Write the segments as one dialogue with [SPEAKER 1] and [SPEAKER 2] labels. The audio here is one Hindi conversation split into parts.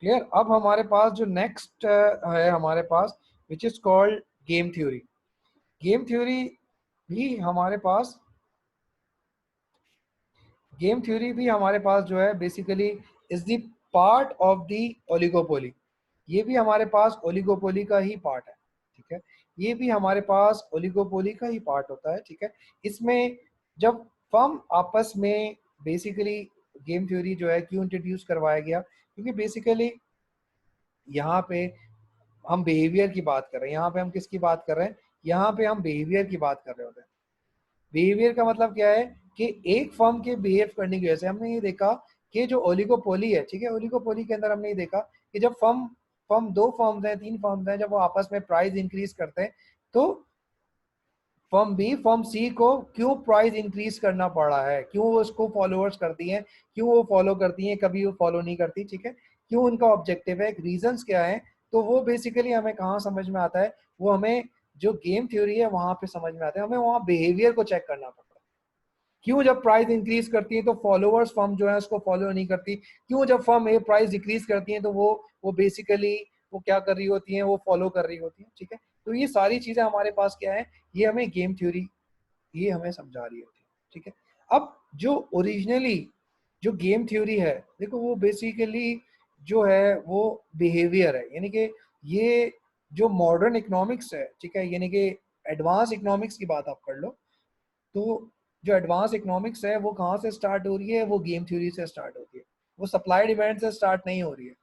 [SPEAKER 1] क्लियर। अब हमारे पास जो नेक्स्ट है हमारे पास, which is called game theory. Game theory भी हमारे पास गेम थ्योरी भी हमारे पास जो है basically is the part of the oligopoly. ये भी हमारे पास ओलिगोपोली का ही पार्ट है, ठीक है। ये भी हमारे पास ओलिगोपोली का ही पार्ट होता है, ठीक है। इसमें जब फर्म आपस में बेसिकली गेम थ्योरी जो है क्यों इंट्रोड्यूस करवाया गया, क्योंकि बेसिकली यहाँ पे हम बिहेवियर की बात कर रहे हैं। यहाँ पे हम किसकी बात कर रहे हैं? यहाँ पे हम बिहेवियर की बात कर रहे होते हैं। बिहेवियर का मतलब क्या है कि एक फर्म के बिहेव करने की वजह से हमने ये देखा कि जो ओलिगोपोली है, ठीक है, ओलिगोपोली के अंदर हमने ये देखा कि जब फर्म फर्म दो फर्म्स हैं, तीन फर्म्स हैं, जब वो आपस में प्राइस इंक्रीज करते हैं तो फर्म बी फर्म सी को क्यों प्राइस इंक्रीज करना पड़ रहा है, क्यों वो उसको फॉलोअर्स करती हैं, क्यों वो फॉलो करती हैं, कभी वो फॉलो नहीं करती, ठीक है, क्यों उनका ऑब्जेक्टिव है, रीजंस क्या है। तो वो बेसिकली हमें कहाँ समझ में आता है? वो हमें जो गेम थ्योरी है वहां पे समझ में आता है। हमें वहाँ बिहेवियर को चेक करना पड़ता है। क्यों जब प्राइस इंक्रीज करती है तो फॉलोअर्स फर्म जो है उसको फॉलो नहीं करती, क्यों जब फर्म ए प्राइस डिक्रीज करती है तो वो बेसिकली वो क्या कर रही होती है? वो फॉलो कर रही होती है, ठीक है। तो ये सारी चीजें हमारे पास क्या है? ये हमें गेम थ्योरी ये हमें समझा रही होती है, ठीक है। अब जो ओरिजिनली जो गेम थ्योरी है, देखो वो बेसिकली जो है वो बिहेवियर है, यानी कि ये जो मॉडर्न इकोनॉमिक्स है, ठीक है, यानी कि एडवांस इकोनॉमिक्स की बात आप कर लो, तो जो एडवांस इकोनॉमिक्स है वो कहाँ से स्टार्ट हो रही है? वो गेम थ्योरी से स्टार्ट होती है। वो सप्लाई डिमांड से स्टार्ट नहीं हो रही है।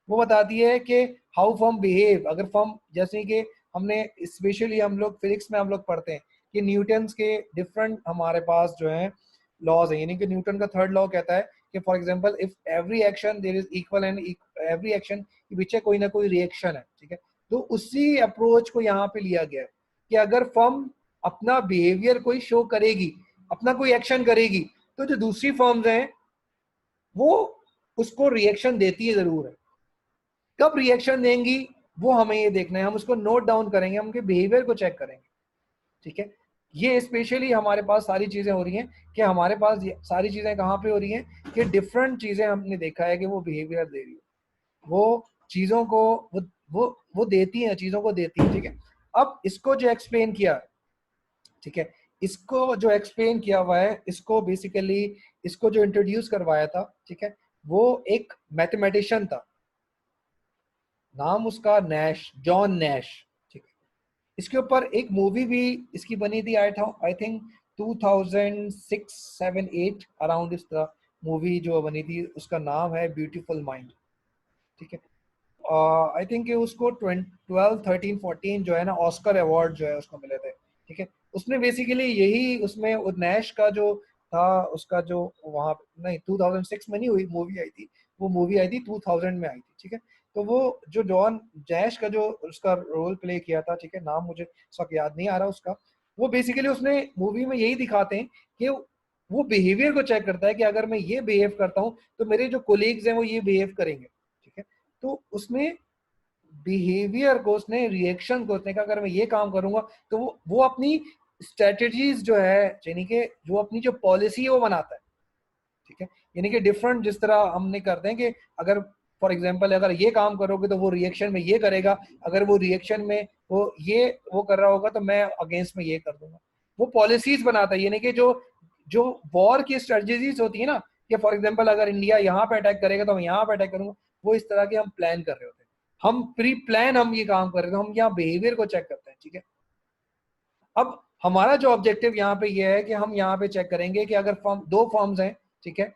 [SPEAKER 1] वो बताती है कि हाउ फर्म बिहेव। अगर फर्म, जैसे कि हमने स्पेशली हम लोग फिजिक्स में हम लोग पढ़ते हैं कि न्यूटन्स के डिफरेंट हमारे पास जो है लॉज है, यानी कि न्यूटन का थर्ड लॉ कहता है कि for example if every action there is equal and every action के पीछे कोई ना कोई रिएक्शन है, ठीक है। तो उसी अप्रोच को यहाँ पे लिया गया है कि अगर फर्म अपना बिहेवियर कोई शो करेगी, अपना कोई एक्शन करेगी, तो जो दूसरी फर्म्स हैं वो उसको रिएक्शन देती है जरूर है। कब रिएक्शन देंगी वो हमें ये देखना है, हम उसको नोट डाउन करेंगे, हम उनके बिहेवियर को चेक करेंगे, ठीक है। ये स्पेशली हमारे पास सारी चीजें हो रही हैं कि हमारे पास सारी चीजें कहाँ पे हो रही हैं कि डिफरेंट चीजें हमने देखा है कि वो बिहेवियर दे रही है, वो चीजों को वो देती हैं, चीजों को देती है, ठीक है। अब इसको जो एक्सप्लेन किया, ठीक है, इसको जो एक्सप्लेन किया हुआ है, इसको बेसिकली इसको जो इंट्रोड्यूस करवाया था, ठीक है, वो एक मैथमेटिशियन था, नाम उसका नैश, जॉन नैश, ठीक है। इसके ऊपर एक मूवी भी इसकी बनी थी, आई थिंक 2006-7-8 अराउंड इस तरह मूवी जो बनी थी, उसका नाम है ब्यूटीफुल माइंड, ठीक है। आई थिंक उसको 12-13-14 जो है ना ऑस्कर अवार्ड जो है उसको मिले थे, ठीक है। उसने बेसिकली यही उसमें नैश का जो था उसका जो वहाँ नहीं 2006 में नहीं हुई मूवी आई थी, वो मूवी आई थी 2000 में आई थी, ठीक है। तो वो जो जॉन जैश का जो उसका रोल प्ले किया था, ठीक है, नाम मुझे उस वक्त याद नहीं आ रहा उसका, वो बेसिकली उसने मूवी में यही दिखाते हैं कि वो बिहेवियर को चेक करता है कि अगर मैं ये बिहेव करता हूँ तो मेरे जो कोलीग्स हैं वो ये बिहेव करेंगे, ठीक है। तो उसने बिहेवियर को, उसने रिएक्शन को, उसने कहा अगर मैं ये काम करूंगा तो वो अपनी स्ट्रेटजीज जो है, यानी कि जो अपनी जो पॉलिसी है वो बनाता है, ठीक है। यानी कि डिफरेंट जिस तरह हमने करते हैं कि अगर फॉर एग्जांपल अगर ये काम करोगे तो वो रिएक्शन में ये करेगा, अगर वो रिएक्शन में वो कर रहा होगा तो मैं अगेंस्ट में ये कर दूंगा। वो पॉलिसीज बनाता है, यानी कि जो जो वॉर की स्ट्रेटजीज होती है ना, कि फॉर एग्जांपल अगर इंडिया यहाँ पे अटैक करेगा तो मैं यहाँ पे अटैक करूंगा, वो इस तरह के हम प्लान कर रहे होते हैं। हम प्री प्लान हम ये काम कर रहे हैं, तो हम यहाँ बिहेवियर को चेक करते हैं, ठीक है। अब हमारा जो ऑब्जेक्टिव यहाँ पे ये है कि हम यहाँ पे चेक करेंगे कि अगर दो फर्म्स हैं, ठीक है,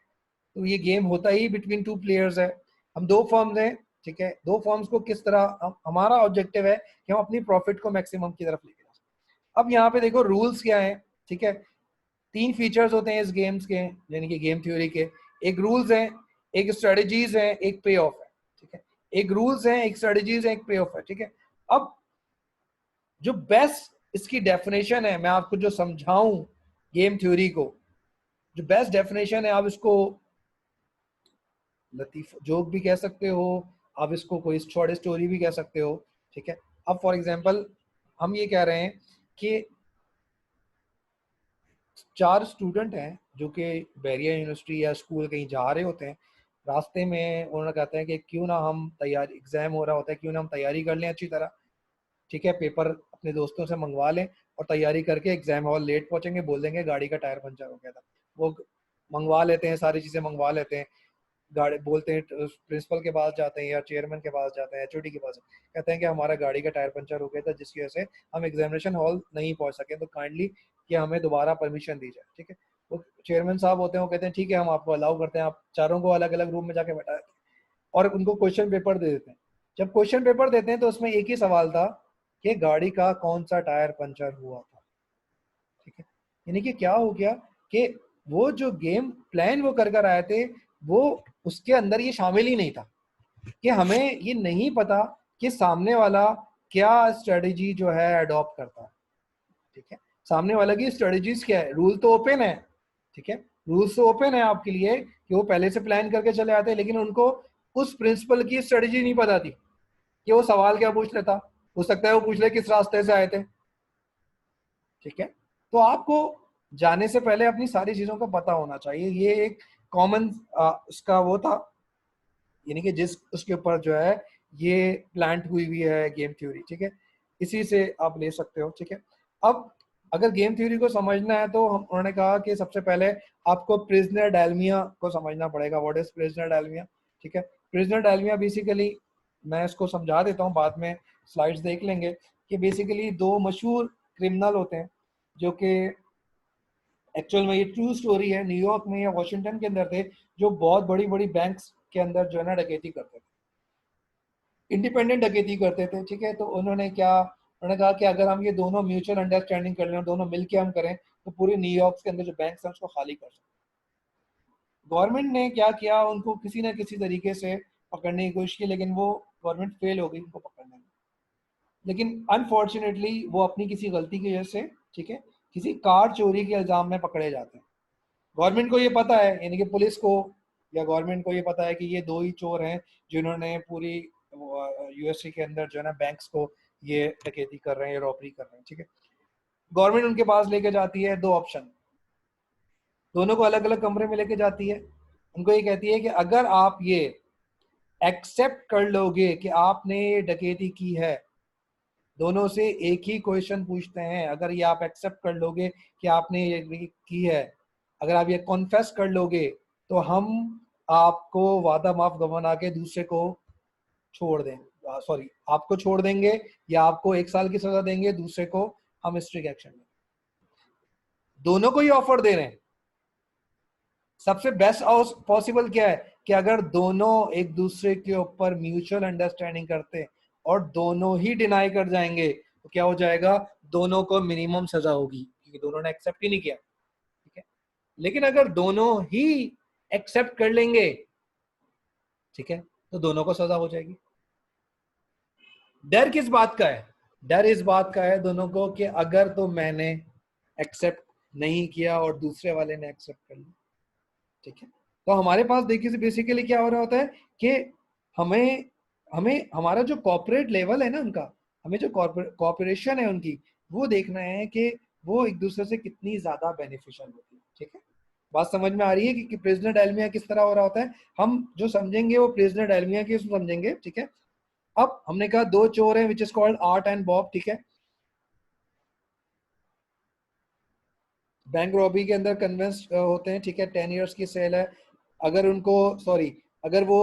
[SPEAKER 1] तो ये गेम होता ही बिटवीन टू प्लेयर्स है। हम दो फर्म्स हैं, ठीक है, दो फर्म्स को किस तरह हमारा ऑब्जेक्टिव है कि हम अपनी प्रॉफिट को मैक्सिमम की तरफ लेके जाए। अब यहाँ पे देखो रूल्स क्या है, ठीक है। तीन फीचर्स होते हैं इस गेम्स के, यानी कि गेम थ्योरी के। एक रूल्स है, एक स्ट्रेटजीज है, एक पे ऑफ है, ठीक है। एक रूल्स है, एक स्ट्रेटजीज है, एक पे ऑफ है, ठीक है। अब जो बेस्ट इसकी डेफिनेशन है, मैं आपको जो समझाऊं गेम थ्योरी को, जो बेस्ट डेफिनेशन है, आप इसको लतीफ जोक भी कह सकते हो, आप इसको कोई शॉर्ट स्टोरी भी कह सकते हो, ठीक है। अब फॉर एग्जांपल हम ये कह रहे हैं कि चार स्टूडेंट हैं जो कि बैरियर यूनिवर्सिटी या स्कूल कहीं जा रहे होते हैं, रास्ते में उन्होंने कहते हैं कि क्यों ना हम तैयारी, एग्जाम हो रहा होता है, क्यों ना हम तैयारी कर लें अच्छी तरह, ठीक है, पेपर अपने दोस्तों से मंगवा लें और तैयारी करके एग्जाम हॉल लेट पहुंचेंगे, बोल देंगे गाड़ी का टायर पंचर हो गया था। वो मंगवा लेते हैं, सारी चीज़ें मंगवा लेते हैं, गाड़ी बोलते हैं, प्रिंसिपल के पास जाते हैं या चेयरमैन के पास जाते हैं, एचओडी के पास, कहते हैं कि हमारा गाड़ी का टायर पंचर हो गया था जिसकी वजह से हम एग्जामिनेशन हॉल नहीं पहुंच सके, तो काइंडली कि हमें दोबारा परमिशन दी जाए, ठीक है। वो चेयरमैन साहब होते हैं, वो कहते हैं ठीक है हम आपको अलाउ करते हैं, आप चारों को अलग अलग रूम में जाके बैठा देते हैं और उनको क्वेश्चन पेपर दे देते हैं। जब क्वेश्चन पेपर देते हैं तो उसमें एक ही सवाल था कि गाड़ी का कौन सा टायर पंचर हुआ था, ठीक है। यानी कि क्या हो गया कि वो जो गेम प्लान वो कर कर आए थे, वो उसके अंदर ये शामिल ही नहीं था, कि हमें ये नहीं पता कि सामने वाला क्या स्ट्रेटेजी जो है अडॉप्ट करता है, ठीक है। सामने वाला की स्ट्रेटेजीज क्या है, रूल तो ओपन है, ठीक है, रूल्स तो ओपन है आपके लिए कि वो पहले से प्लान करके चले आते हैं, लेकिन उनको उस प्रिंसिपल की स्ट्रेटेजी नहीं पता थी कि वो सवाल क्या पूछ लेता, हो सकता है वो पूछ ले किस रास्ते से आए थे, ठीक है। तो आपको जाने से पहले अपनी सारी चीजों का पता होना चाहिए, ये एक कॉमन उसका वो था, यानी कि जिस उसके ऊपर जो है ये प्लांट हुई हुई है गेम थ्योरी, ठीक है, इसी से आप ले सकते हो, ठीक है। अब अगर गेम थ्योरी को समझना है तो हम उन्होंने कहा कि सबसे पहले आपको प्रिजनर डायलमिया को समझना पड़ेगा, व्हाट इज प्रिजनर डायलमिया, ठीक है। प्रिजनर डायलमिया बेसिकली, मैं इसको समझा देता हूँ, बाद में स्लाइड्स देख लेंगे, कि बेसिकली दो मशहूर क्रिमिनल होते हैं जो कि एक्चुअल में ये ट्रू स्टोरी है, न्यूयॉर्क में या वॉशिंगटन के अंदर थे, जो बहुत बड़ी बड़ी बैंक्स के अंदर जो है ना डकैती करते थे, इंडिपेंडेंट डकैती करते थे, ठीक है। तो उन्होंने कहा कि अगर हम ये दोनों म्यूचुअल अंडरस्टैंडिंग कर लें, दोनों मिलकर हम करें, तो पूरे न्यूयॉर्क के अंदर जो बैंक है उसको खाली कर सकते। गवर्नमेंट ने क्या किया, उनको किसी ना किसी तरीके से पकड़ने की कोशिश की, लेकिन वो गवर्नमेंट फेल हो गई उनको पकड़ने में। लेकिन अनफॉर्चुनेटली वो अपनी किसी गलती की वजह से, ठीक है, किसी कार चोरी के इल्जाम में पकड़े जाते हैं। गवर्नमेंट को ये पता है, यानी कि पुलिस को या गवर्नमेंट को ये पता है कि ये दो ही चोर हैं जिन्होंने पूरी यूएसए के अंदर जो है ना बैंक्स को ये डकैती कर रहे हैं, रॉबरी कर रहे हैं, ठीक है। गवर्नमेंट उनके पास लेके जाती है दो ऑप्शन, दोनों को अलग अलग कमरे में लेके जाती है, उनको ये कहती है कि अगर आप ये एक्सेप्ट कर लोगे कि आपने ये डकैती की है, दोनों से एक ही क्वेश्चन पूछते हैं, अगर ये आप एक्सेप्ट कर लोगे कि आपने ये की है, अगर आप ये कॉन्फेस कर लोगे, तो हम आपको वादा माफ गवाना के दूसरे को छोड़ दें, सॉरी आपको छोड़ देंगे, या आपको 1 साल की सजा देंगे, दूसरे को हम स्ट्रिक्ट एक्शन देंगे। दोनों को ही ऑफर दे रहे हैं। सबसे बेस्ट पॉसिबल क्या है कि अगर दोनों एक दूसरे के ऊपर म्यूचुअल अंडरस्टैंडिंग करते और दोनों ही डिनाई कर जाएंगे, तो क्या हो जाएगा, दोनों को मिनिमम सजा होगी, क्योंकि दोनों ने एक्सेप्ट ही नहीं किया, ठीक है। लेकिन अगर दोनों ही एक्सेप्ट कर लेंगे, ठीक है, तो दोनों को सजा हो जाएगी। डर किस बात का है, डर इस बात का है दोनों को कि अगर तो मैंने एक्सेप्ट नहीं किया और दूसरे वाले ने एक्सेप्ट कर लिया, ठीक है। तो हमारे पास देखिए बेसिकली क्या हो रहा होता है कि हमें हमें हमारा जो कॉर्पोरेट लेवल है ना उनका, हमें जो कॉर्पोरेशन है उनकी, वो देखना है कि वो एक दूसरे से कितनी ज्यादा बेनिफिशियल होती है, ठीक है। बात समझ में आ रही है कि प्रिजनर डायलमिया किस तरह हो रहा होता है, हम जो समझेंगे वो प्रिजनर डायलमिया की समझेंगे, ठीक है। अब हमने कहा दो चोर हैं विच is called art and Bob, ठीक है। बैंक रॉबरी के अंदर कन्वेंस होते हैं, ठीक है, 10 ईयर्स की सेल है। अगर उनको, सॉरी, अगर वो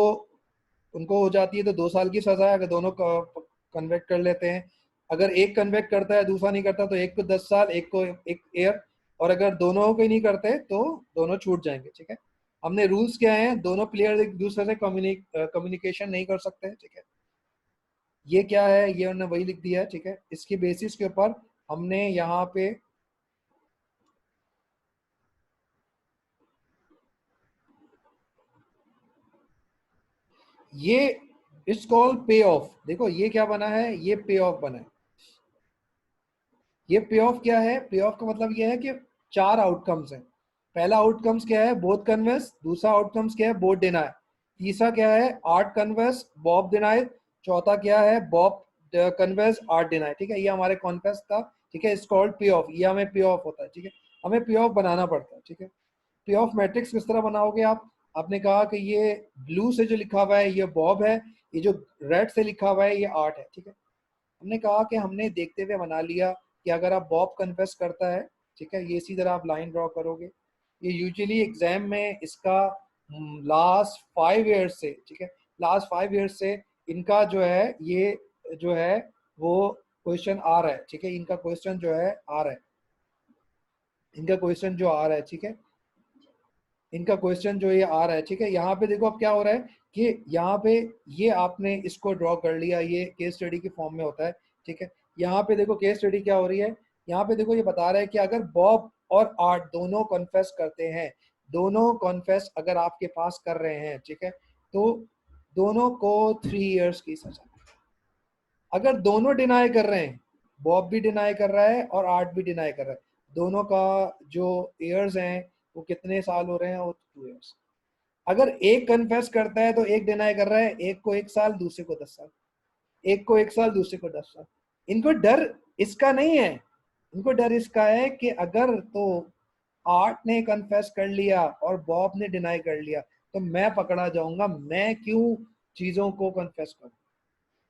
[SPEAKER 1] उनको हो जाती है तो 2 साल की सजा है, अगर दोनों कन्वेक्ट कर लेते हैं। अगर एक कन्वेक्ट करता है दूसरा नहीं करता तो एक को 10 साल, एक को 1 ईयर, और अगर दोनों को ही नहीं करते तो दोनों छूट जाएंगे, ठीक है। हमने रूल्स क्या है, दोनों प्लेयर एक दूसरे से कम्युनिकेशन नहीं कर सकते, ठीक है। ये क्या है, ये उन्होंने वही लिख दिया है, ठीक है। इसकी बेसिस के ऊपर हमने यहाँ पे ये इट्स कॉल्ड पे ऑफ, देखो ये क्या बना है, ये पे ऑफ बना है। ये पे ऑफ क्या है, पे ऑफ का मतलब ये है कि 4 आउटकम्स हैं। पहला आउटकम्स क्या है, बोथ कन्वेंस, दूसरा आउटकम्स क्या है, बोथ डिनाय, तीसरा क्या है, आर्ट कन्वेंस बॉब डिनाय, चौथा क्या है, बॉब कन्वेंस आर्ट डिनाय, ठीक है। ये हमारे कॉन्फेस था, ठीक है, इट्स कॉल्ड पे ऑफ, ये हमें पे ऑफ होता है, ठीक है। हमें पे ऑफ बनाना पड़ता है, ठीक है। पे ऑफ मैट्रिक्स किस तरह बनाओगे आप, आपने कहा कि ये ब्लू से जो लिखा हुआ है ये बॉब है, ये जो रेड से लिखा हुआ है ये आर्ट है, ठीक है। हमने कहा कि हमने देखते हुए बना लिया कि अगर आप बॉब कन्फेस करता है, ठीक है, ये इसी तरह आप लाइन ड्रॉ करोगे। ये यूजुअली एग्जाम में इसका लास्ट 5 ईयर्स से, ठीक है, लास्ट 5 ईयर्स से इनका जो है ये जो है वो क्वेश्चन आ रहा है, ठीक है, इनका क्वेश्चन जो है आ रहा है, इनका क्वेश्चन जो आ रहा है, ठीक है, इनका क्वेश्चन जो ये आ रहा है, ठीक है। यहाँ पे देखो अब क्या हो रहा है कि यहाँ पे ये आपने इसको ड्रॉ कर लिया, ये केस स्टडी के फॉर्म में होता है, ठीक है। यहाँ पे देखो केस स्टडी क्या हो रही है, यहाँ पे देखो ये बता रहा है कि अगर बॉब और आर्ट दोनों कॉन्फेस करते हैं, दोनों कॉन्फेस अगर आपके पास कर रहे हैं, ठीक है, तो दोनों को 3 ईयर्स की सजा। अगर दोनों डिनाई कर रहे हैं, बॉब भी डिनाई कर रहा है और आर्ट भी डिनाई कर रहा है, दोनों का जो ईयर्स हैं वो कितने साल हो रहे हैं, वो 2 ईयर्स। अगर एक कन्फेस करता है तो एक डिनाई कर रहा है, एक को 1 साल, दूसरे को 10 साल, एक को 1 साल, दूसरे को 10 साल। इनको डर इसका नहीं है, इनको डर इसका है कि अगर तो आर्ट ने कन्फेस कर लिया और बॉब ने डिनाई कर लिया तो मैं पकड़ा जाऊंगा, मैं क्यों चीजों को कन्फेस करूं,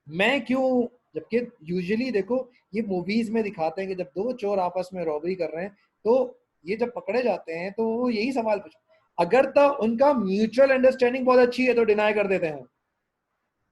[SPEAKER 1] मैं क्यों। जबकि यूजुअली देखो ये मूवीज में दिखाते हैं कि जब दो चोर आपस में रॉबरी कर रहे हैं तो ये जब पकड़े जाते हैं तो वो यही सवाल पूछ, अगर तो उनका म्यूचुअल अंडरस्टैंडिंग बहुत अच्छी है तो डिनाई कर देते हैं,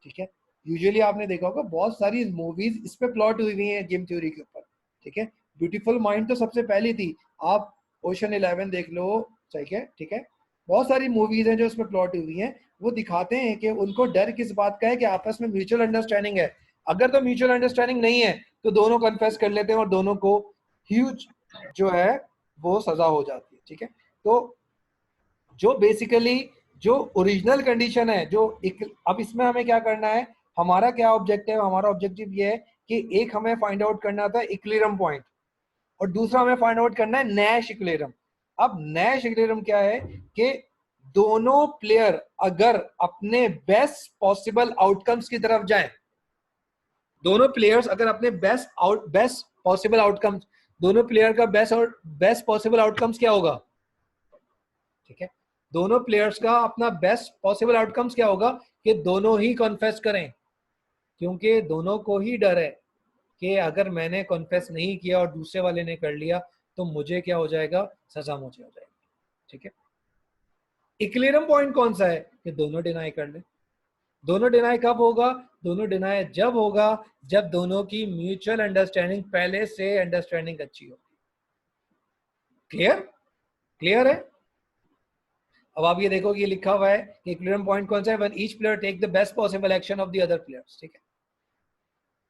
[SPEAKER 1] ठीक है। यूजुअली आपने देखा होगा बहुत सारी मूवीज इस पे प्लॉट हुई हुई हैं गेम थ्योरी के ऊपर, ठीक है। ब्यूटीफुल माइंड तो सबसे पहली थी, आप ओशन 11 देख लो, ठीक है, ठीक है। बहुत सारी मूवीज हैं जो उसमें प्लॉट हुई हैं, वो दिखाते हैं कि उनको डर किस बात का है कि आपस में म्यूचुअल अंडरस्टैंडिंग है। अगर तो म्यूचुअल अंडरस्टैंडिंग नहीं है तो दोनों कन्फेस कर लेते हैं और दोनों को ह्यूज जो है वो सजा हो जाती है, ठीक है। तो जो बेसिकली जो ओरिजिनल कंडीशन है जो अब इसमें हमें क्या करना है, हमारा क्या ऑब्जेक्टिव, हमारा ऑब्जेक्टिव ये है कि एक हमें फाइंड आउट करना था इक्विलिब्रियम पॉइंट और दूसरा हमें फाइंड आउट करना है नैश इक्विलिब्रियम। अब नैश इक्विलिब्रियम क्या है कि दोनों प्लेयर अगर अपने बेस्ट पॉसिबल आउटकम्स की तरफ जाएं, दोनों प्लेयर्स अगर अपने बेस्ट पॉसिबल आउटकम्स, दोनों प्लेयर का बेस्ट पॉसिबल आउटकम्स क्या होगा, ठीक है, दोनों प्लेयर्स का अपना बेस्ट पॉसिबल आउटकम्स क्या होगा कि दोनों ही कॉन्फेस करें, क्योंकि दोनों को ही डर है कि अगर मैंने कॉन्फेस नहीं किया और दूसरे वाले ने कर लिया तो मुझे क्या हो जाएगा, सजा मुझे हो जाएगी, ठीक है। इक्विलिब्रियम पॉइंट कौन सा है कि दोनों डिनाई कर ले। दोनों डिनाई कब होगा, दोनों डिनाई जब होगा जब दोनों की म्यूचुअल अंडरस्टैंडिंग पहले से अंडरस्टैंडिंग अच्छी हो। क्लियर, क्लियर है। अब आप ये देखो कि ये लिखा हुआ है कि इक्विलिब्रियम पॉइंट कौन सा है, when each player take the best possible action of the other players, ठीक है।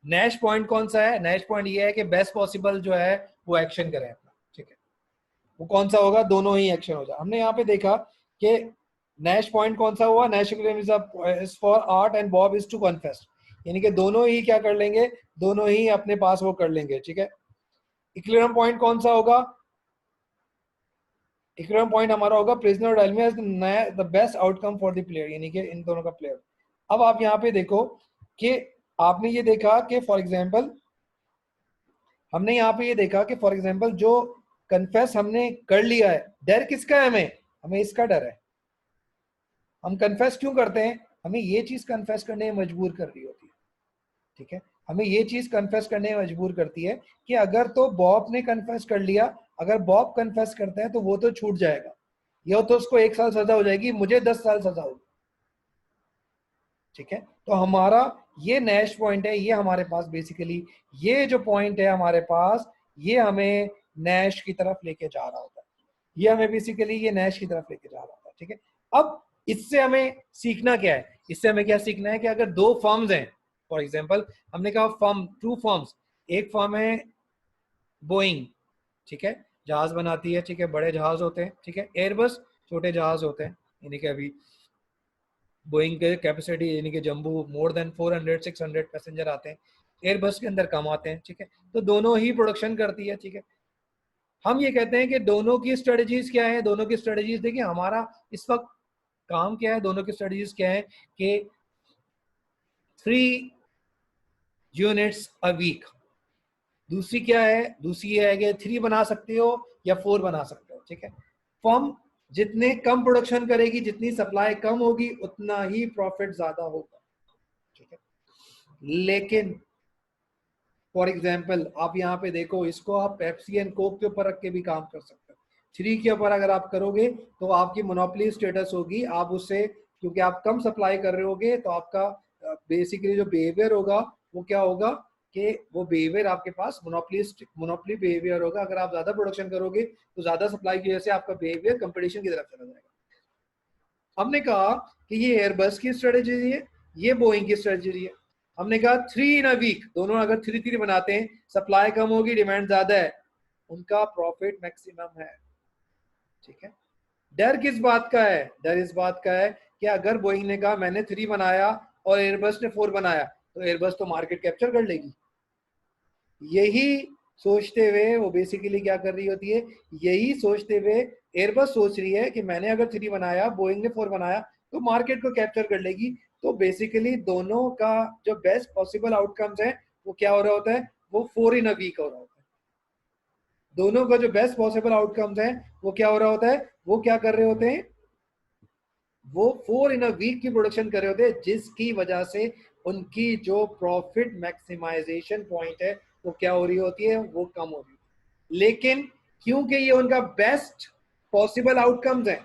[SPEAKER 1] नैश पॉइंट कौन सा है, नैश पॉइंट ये है कि बेस्ट पॉसिबल जो है वो एक्शन करे अपना, ठीक है। वो कौन सा होगा, दोनों ही एक्शन हो जाए। हमने यहाँ पे देखा कि नैश पॉइंट कौन सा हुआ, Nash equilibrium is for Art and Bob is to confess, यानी कि दोनों ही क्या कर लेंगे, दोनों ही अपने पास वो कर लेंगे, ठीक है। इक्विलिब्रियम पॉइंट कौन सा होगा, इक्विलिब्रियम पॉइंट हमारा होगा prisoner dilemma the best outcome for the player, यानी कि इन दोनों का प्लेयर। अब आप यहाँ पे देखो कि आपने ये देखा कि फॉर एग्जांपल हमने यहाँ पे ये देखा कि फॉर एग्जांपल जो कन्फेस हमने कर लिया है, डर किसका है, हमें हमें इसका डर है। हम कन्फेस क्यों करते हैं, हमें ये चीज कन्फेस करने में मजबूर कर रही होती है, ठीक है। हमें ये चीज कन्फेस करने में मजबूर करती है कि अगर तो बॉब ने कन्फेस कर लिया, अगर बॉब कन्फेस करता है तो वो तो छूट जाएगा, या तो उसको 1 साल सजा हो जाएगी, मुझे 10 साल सजा होगी, ठीक है। तो हमारा ये नैश पॉइंट है, ये हमारे पास बेसिकली ये जो पॉइंट है हमारे पास, ये हमें नैश की तरफ लेके जा रहा होता है, ये हमें बेसिकली ये नैश की तरफ लेके जा रहा होता है, ठीक है। अब इससे हमें सीखना क्या है, इससे हमें क्या सीखना है कि अगर दो फर्म्स हैं, फॉर एग्जांपल हमने कहा फर्म, टू फर्म्स, एक फर्म है बोइंग, ठीक है, जहाज बनाती है, ठीक है, बड़े जहाज होते हैं, ठीक है, एयरबस छोटे जहाज होते हैं, यानी कि अभी बोइंग के कैपेसिटी यानी कि जंबू मोर देन 400-600 पैसेंजर आते हैं, एयरबस के अंदर कम आते हैं, ठीक है। तो दोनों ही प्रोडक्शन करती है, ठीक है। हम ये कहते हैं कि दोनों की स्ट्रेटजीज क्या है, दोनों की स्ट्रेटजीज देखिए, हमारा इस वक्त काम क्या है, दोनों की स्ट्रेटजीज क्या है कि 3 यूनिट्स अ वीक, दूसरी क्या है, दूसरी है कि 3 बना सकते हो या 4 बना सकते हो, ठीक है। फर्म जितने कम प्रोडक्शन करेगी, जितनी सप्लाई कम होगी, उतना ही प्रॉफिट ज्यादा होगा, ठीक है। लेकिन फॉर एग्जाम्पल आप यहाँ पे देखो, इसको आप पेप्सी एंड कोक के ऊपर रख के भी काम कर सकते हो। 3 के ऊपर अगर आप करोगे तो आपकी मोनोपोली स्टेटस होगी, आप उससे, क्योंकि आप कम सप्लाई कर रहे होगे, तो आपका बेसिकली जो बिहेवियर होगा वो क्या होगा कि वो बिहेवियर आपके पास मोनोपोली बिहेवियर होगा। अगर आप ज्यादा प्रोडक्शन करोगे तो ज्यादा सप्लाई की वजह से आपका बिहेवियर कंपटीशन की तरफ चला जाएगा। हमने कहा कि ये एयरबस की स्ट्रेटेजी है, ये बोइंग की स्ट्रेटेजी है। हमने कहा 3 इन अ वीक, दोनों अगर 3 बनाते हैं, सप्लाई कम होगी, डिमांड ज्यादा है, उनका प्रॉफिट मैक्सिमम है, ठीक है। डर किस बात का है? डर इस बात का है कि अगर बोइंग ने कहा मैंने 3 बनाया और एयरबस ने 4 बनाया, तो एयरबस तो मार्केट कैप्चर कर लेगी। यही सोचते हुए वो बेसिकली क्या कर रही होती है, यही सोचते हुए एयरबस सोच रही है कि मैंने अगर 3 बनाया, बोइंग ने 4 बनाया, तो मार्केट को कैप्चर कर लेगी। तो बेसिकली दोनों का जो बेस्ट पॉसिबल आउटकम्स है वो क्या हो रहा होता है, वो 4 इन अ वीक हो रहा होता है। दोनों का जो बेस्ट पॉसिबल आउटकम्स है वो क्या हो रहा होता है, वो क्या कर रहे होते हैं, वो 4 इन अ वीक की प्रोडक्शन कर रहे होते हैं, जिसकी वजह से उनकी जो प्रॉफिट मैक्सिमाइजेशन पॉइंट है वो क्या हो रही होती है, वो कम हो रही है। लेकिन क्योंकि ये उनका बेस्ट पॉसिबल आउटकम्स है,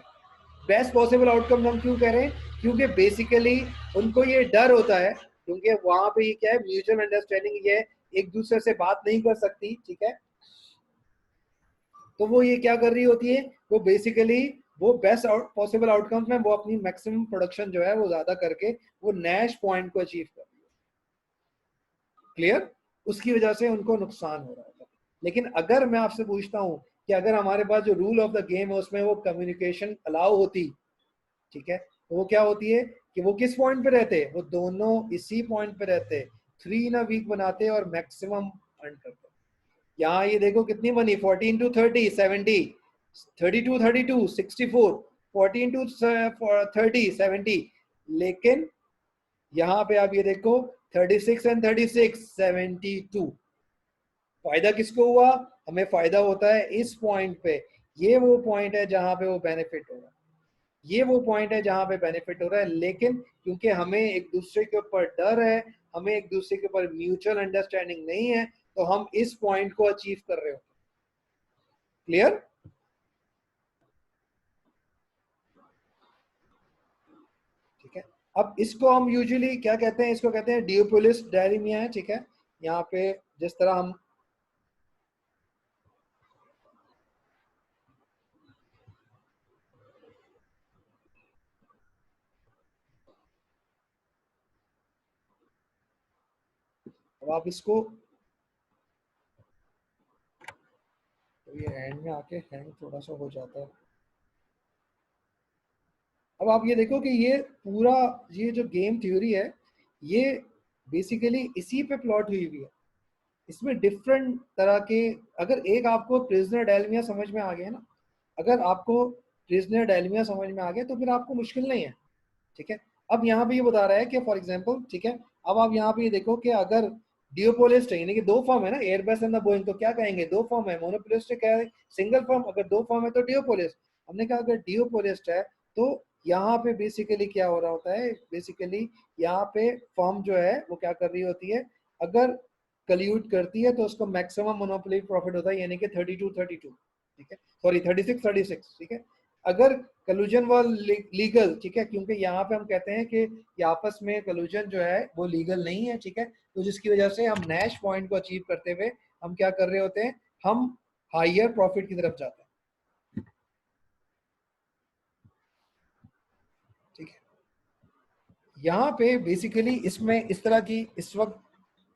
[SPEAKER 1] बेस्ट पॉसिबल आउटकम्स हम क्यों कह रहे हैं, क्योंकि बेसिकली उनको ये डर होता है, क्योंकि वहां पे ये क्या है, म्यूचुअल अंडरस्टैंडिंग, ये एक दूसरे से बात नहीं कर सकती, ठीक है। तो वो ये क्या कर रही होती है, वो बेसिकली वो बेस्ट पॉसिबल आउटकम्स में वो अपनी मैक्सिमम प्रोडक्शन जो है वो ज्यादा करके वो नैश पॉइंट को अचीव कर रही है। क्लियर? उसकी वजह से उनको नुकसान हो रहा है। लेकिन अगर मैं आपसे पूछता हूं कि अगर हमारे पास जो रूल ऑफ द गेम है उसमें वो कम्युनिकेशन अलाउ होती, ठीक है, तो वो क्या होती है कि वो किस पॉइंट पे रहते, वो दोनों इसी पॉइंट पे रहते, 3 इन अ वीक बनाते और मैक्सिमम अर्न करते। यहाँ ये देखो कितनी बनी, 14 टू 30 70, 32 32 64, 14 टू 30 70। लेकिन यहाँ पे आप ये देखो 36 एंड 36 72। फायदा किसको हुआ? हमें फायदा होता है इस पॉइंट पे। ये वो पॉइंट है जहां पे वो बेनिफिट हो रहा है, ये वो पॉइंट है जहां पे बेनिफिट हो रहा है। लेकिन क्योंकि हमें एक दूसरे के ऊपर डर है, हमें एक दूसरे के ऊपर म्यूचुअल अंडरस्टैंडिंग नहीं है, तो हम इस पॉइंट को अचीव कर रहे हो। क्लियर? ठीक है। अब इसको हम यूजुअली क्या कहते हैं, इसको कहते हैं डियोपोलिस डायरीमिया है, ठीक है। यहाँ पे जिस तरह हम, अब आप इसको, तो ये एंड में आके हैंग थोड़ा सा हो जाता है। अब आप ये देखो कि ये पूरा, ये जो गेम थ्योरी है, ये बेसिकली इसी पे प्लॉट हुई हुई है। इसमें डिफरेंट तरह के, अगर एक आपको प्रिजनर डायलमिया समझ में आ गया ना, अगर आपको प्रिजनर डायलमिया समझ में आ गया तो फिर आपको मुश्किल नहीं है, ठीक है। अब यहाँ पे ये बता रहा है कि फॉर एग्जांपल, ठीक है, अब आप यहाँ पे ये देखो कि अगर डियोपोलिस्ट है, यानी कि दो फॉर्म है ना, एयरबस एंड द बोइंग, तो क्या कहेंगे, दो फॉर्म है, मोनोपोलिस्टिक है, सिंगल फॉर्म। अगर दो फॉर्म है तो डियोपोलिस्ट। हमने कहा अगर डियोपोलिस्ट है तो यहाँ पे बेसिकली क्या हो रहा होता है, बेसिकली यहाँ पे फॉर्म जो है वो क्या कर रही होती है, अगर कल्यूट करती है तो उसको मैक्सिमम मोनोपोली प्रॉफिट होता है, यानी कि 32 ठीक है, सॉरी 36 ठीक है। अगर कलूजन व लीगल, ठीक है, क्योंकि यहाँ पे हम कहते हैं कि ये आपस में कलूजन जो है वो लीगल नहीं है, ठीक है, तो जिसकी वजह से हम नैश पॉइंट को अचीव करते हुए हम क्या कर रहे होते हैं, हम हायर प्रॉफिट की तरफ जाते हैं, ठीक है। यहाँ पे बेसिकली इसमें इस तरह की इस वक्त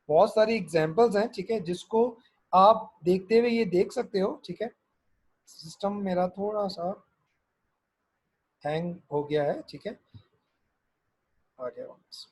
[SPEAKER 1] बहुत सारी एग्जांपल्स हैं, ठीक है, जिसको आप देखते हुए ये देख सकते हो, ठीक है। सिस्टम मेरा थोड़ा सा हैंग हो गया है, ठीक है, आ गया वापस।